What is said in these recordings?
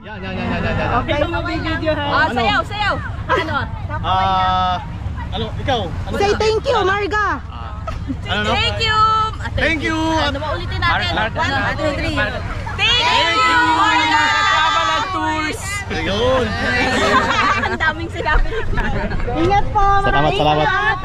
Yan. Okay, mag-video ha. Sayaw. Ano? Ano, ikaw? Ano Say thank you, Marga. Ano? Thank you! Thank you! Ano ba ulitin natin? 1, 2, 3. Thank you! Tours! Ayun! Ang daming sinabi. Ingat po. Salamat.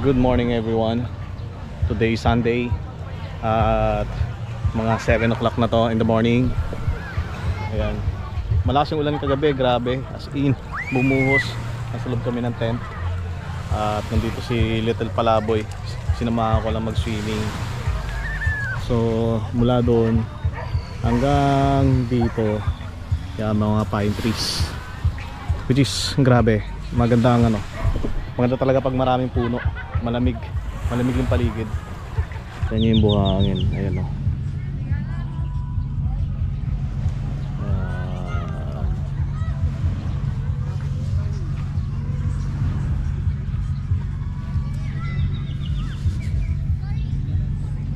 Good morning everyone. Today is Sunday at mga 7 o'clock na to in the morning. Ayan. Malakas yung ulan kagabi, grabe. As in, bumuhos. Nasa loob kami ng tent. At nandito si Little Palaboy. Sinamahan ko lang mag-swimming. So, mula doon hanggang dito, yan mga pine trees. Which is, grabe. Maganda ang ano. Maganda talaga pag maraming puno. Malamig yung paligid. Yan yung buhangin. Ayan o.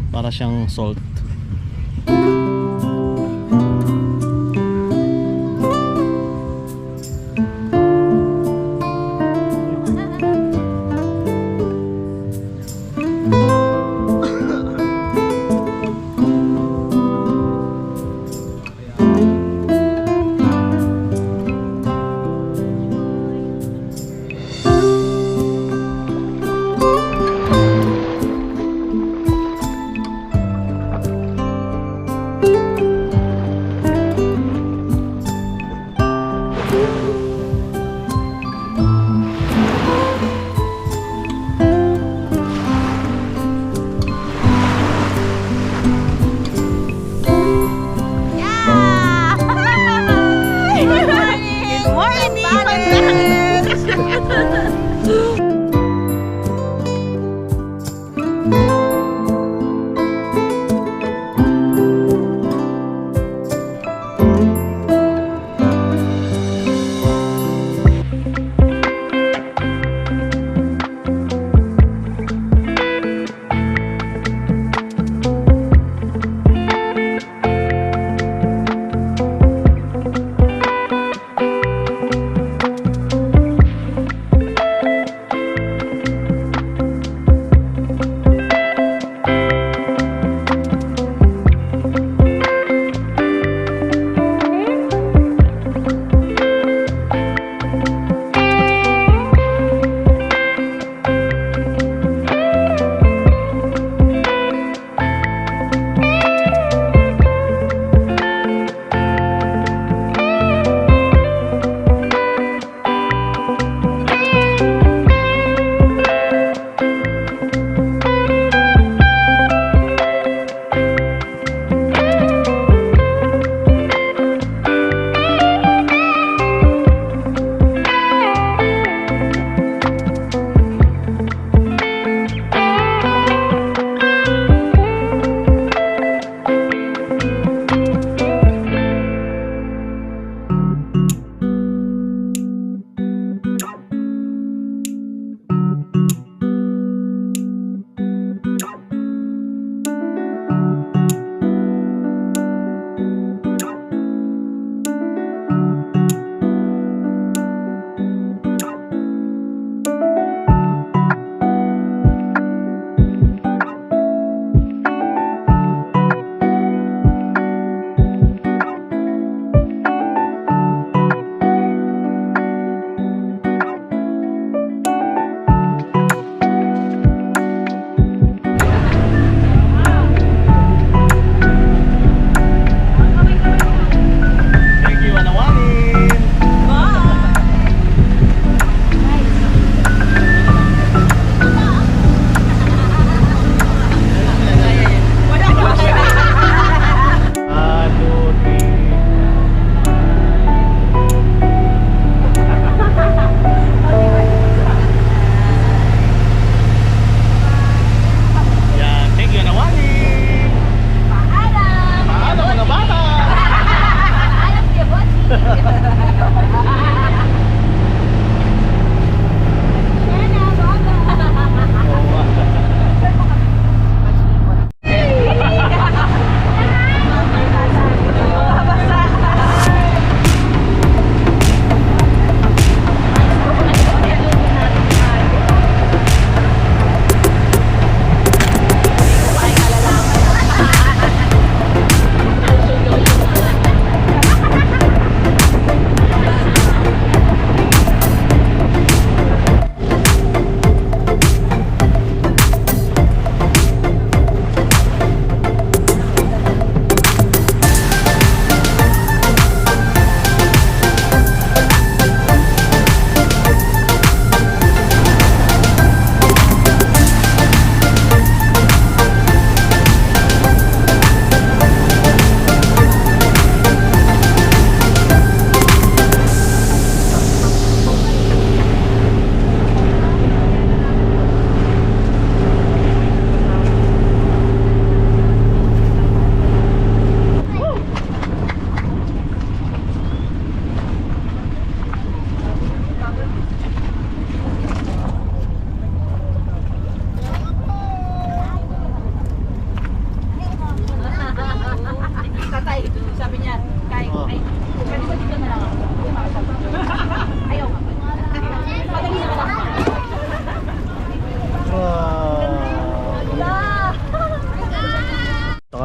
Para siyang salt.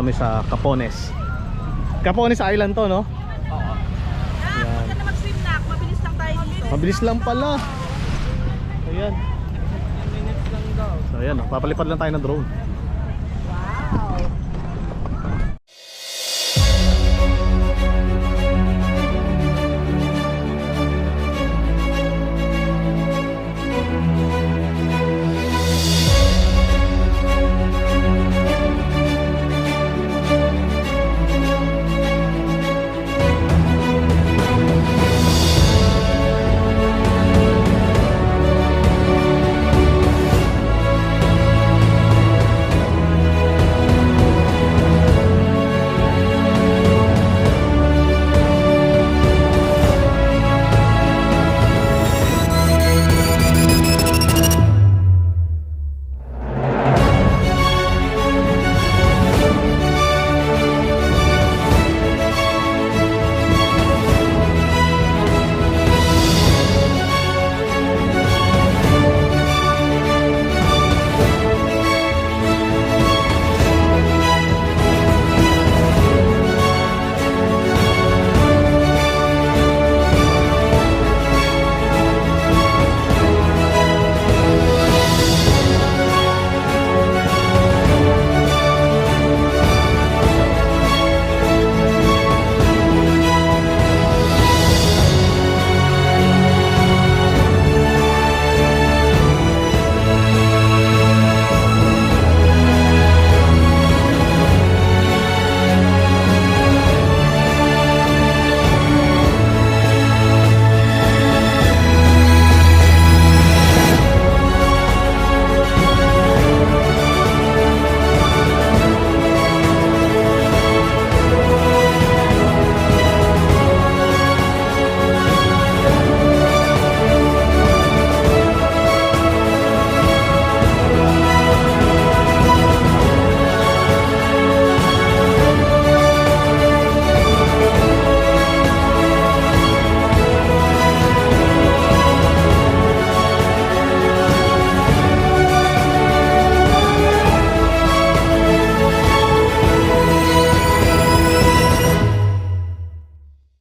kami sa Capones. Capones Island to, no? Ayan. Huwag ka na mag-swim na. Mabilis lang tayo dito. Mabilis lang pala. Ayan. So ayan, papalipad lang tayo ng drone. Wow.